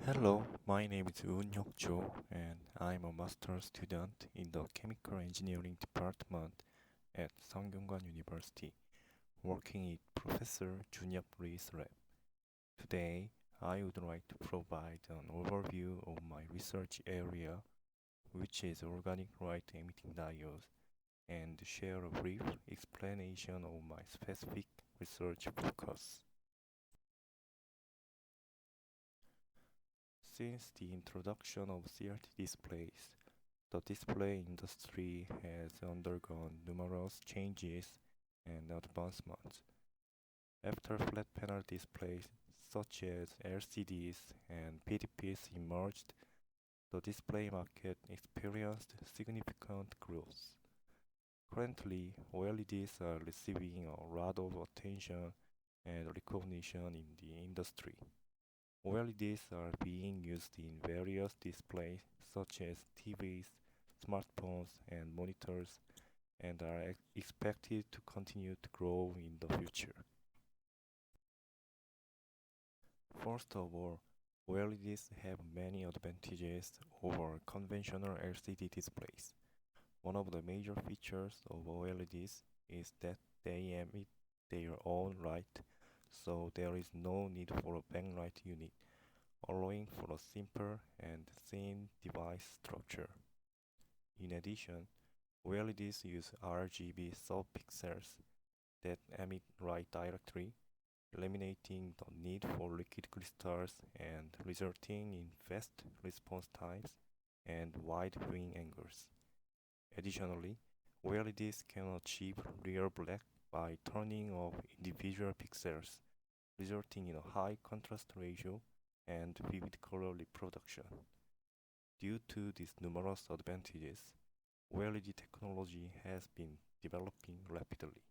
Hello, my name is Cho, and I'm a master student in the Chemical Engineering Department at Sangkyungan University, working with Professor Junyap Lee's lab. Today, I would like to provide an overview of my research area, which is organic light emitting diodes, and share a brief explanation of my specific research focus. Since the introduction of CRT displays, the display industry has undergone numerous changes and advancements. After flat panel displays such as LCDs and PDPs emerged, the display market experienced significant growth. Currently, OLEDs are receiving a lot of attention and recognition in the industry. OLEDs are being used in various displays such as TVs, smartphones, and monitors, and are expected to continue to grow in the future. First of all, OLEDs have many advantages over conventional LCD displays. One of the major features of OLEDs is that they emit their own light, so there is no need for a backlight unit, allowing for a simple and thin device structure. In addition, OLEDs use RGB subpixels that emit light directly, eliminating the need for liquid crystals and resulting in fast response times and wide viewing angles. Additionally, OLEDs can achieve real black by turning off individual pixels, resulting in a high contrast ratio and vivid color reproduction. Due to these numerous advantages, OLED technology has been developing rapidly.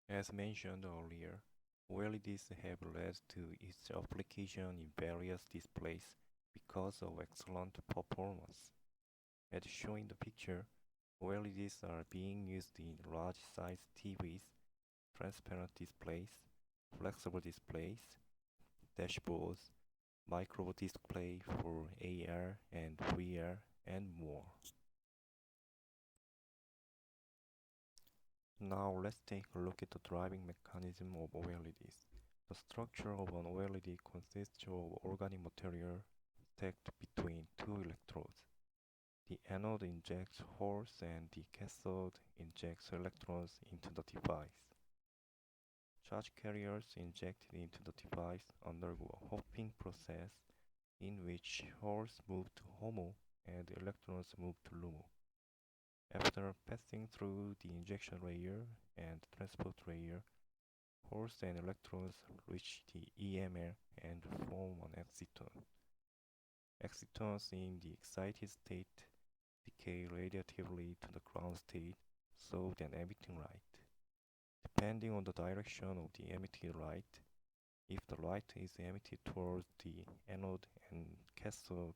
As mentioned earlier, OLEDs have led to its application in various displays because of excellent performance. As shown in the picture, OLEDs are being used in large-size TVs, transparent displays, flexible displays, dashboards, micro display for AR and VR, and more. Now let's take a look at the driving mechanism of OLEDs. The structure of an OLED consists of organic material stacked between two electrodes. The anode injects holes and the cathode injects electrons into the device. Charge carriers injected into the device undergo a hopping process in which holes move to HOMO and electrons move to LUMO. After passing through the injection layer and transport layer, holes and electrons reach the EML and form an exciton. Excitons in the excited state decay radiatively to the ground state, so then emitting light. Depending on the direction of the emitted light, if the light is emitted towards the anode and cathode,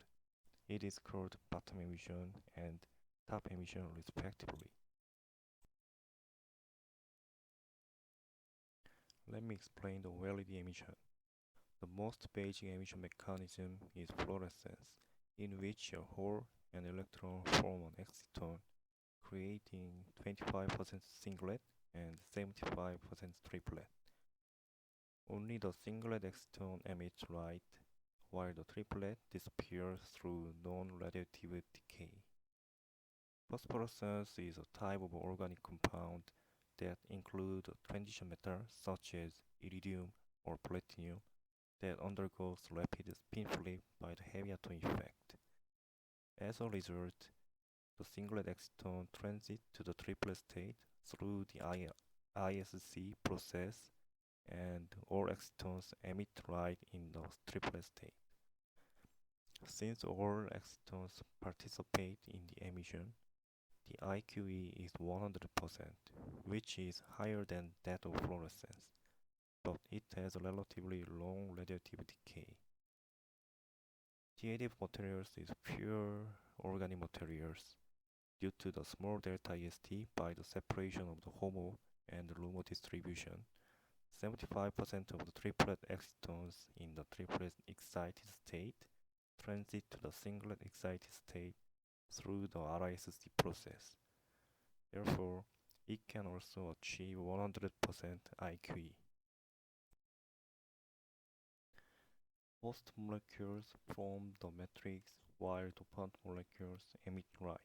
it is called bottom emission and top emission respectively. Let me explain the OLED emission. The most basic emission mechanism is fluorescence, in which a hole and electron form an exciton, creating 25% singlet and 75% triplet. Only the singlet exciton emits light, while the triplet disappears through non-radiative decay. Phosphorescence is a type of organic compound that include a transition metal such as iridium or platinum that undergoes rapid spin flip by the heavy atom effect. As a result, the singlet exciton transits to the triplet state through the ISC process, and all excitons emit light in the triplet state. Since all excitons participate in the emission, the IQE is 100%, which is higher than that of fluorescence, but it has a relatively long radiative decay. TADF materials is pure organic materials due to the small delta EST by the separation of the HOMO and LUMO distribution. 75% of the triplet excitons in the triplet excited state transit to the singlet excited state through the RISC process. Therefore, it can also achieve 100% IQE. Host molecules form the matrix while dopant molecules emit light.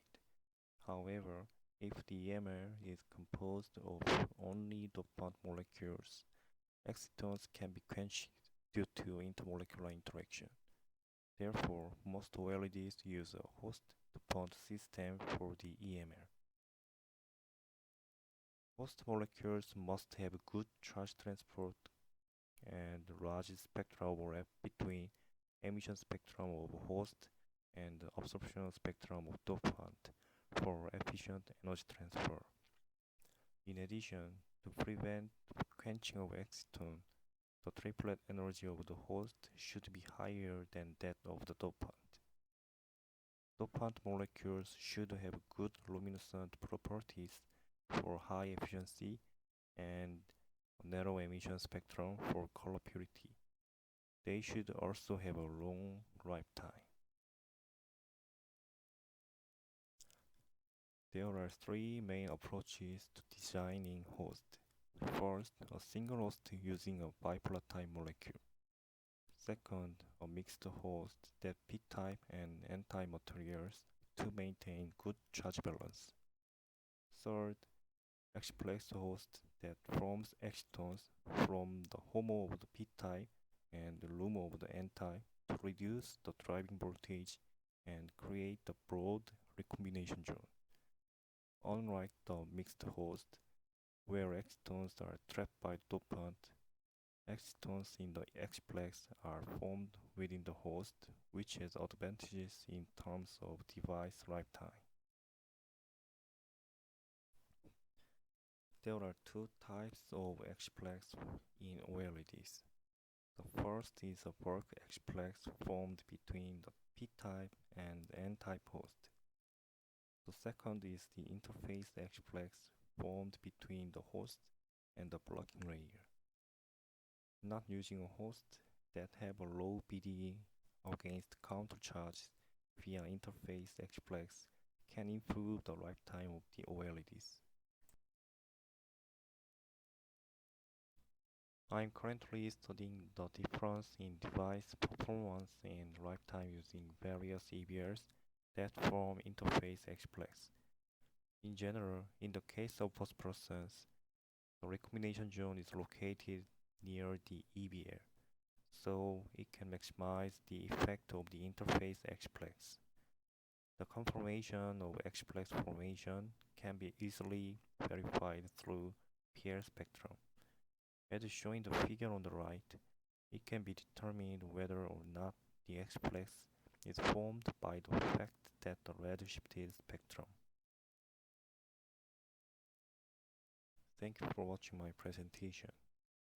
However, if the EMR is composed of only dopant molecules, excitons can be quenched due to intermolecular interaction. Therefore, most OLEDs use a host dopant system for the EMR. Host molecules must have good charge transport and large spectral overlap between emission spectrum of host and absorption spectrum of dopant for efficient energy transfer. In addition, to prevent quenching of exciton, the triplet energy of the host should be higher than that of the dopant. Dopant molecules should have good luminescent properties for high efficiency and narrow emission spectrum for color purity. They should also have a long lifetime. There are three main approaches to designing host. First, a single host using a bipolar type molecule. Second, a mixed host that p-type and n-type materials to maintain good charge balance. Third, X-plex host that forms excitons from the HOMO of the p-type and the LUMO of the n-type to reduce the driving voltage and create the broad recombination zone. Unlike the mixed host, where excitons are trapped by dopant, excitons in the X-plex are formed within the host, which has advantages in terms of device lifetime. There are two types of X-plex in OLEDs. The first is a bulk X-plex formed between the p-type and n-type host. The second is the interface X-plex formed between the host and the blocking layer. Not using a host that have a low BDE against countercharge via interface X-plex can improve the lifetime of the OLEDs. I am currently studying the difference in device performance and lifetime using various EBRs that form interface X-plex. In general, in the case of phosphorescence, the recombination zone is located near the EBR, so it can maximize the effect of the interface X-plex. The conformation of X-plex formation can be easily verified through PR spectrum. As shown in the figure on the right, it can be determined whether or not the X-plex is formed by the fact that the red-shifted spectrum. Thank you for watching my presentation.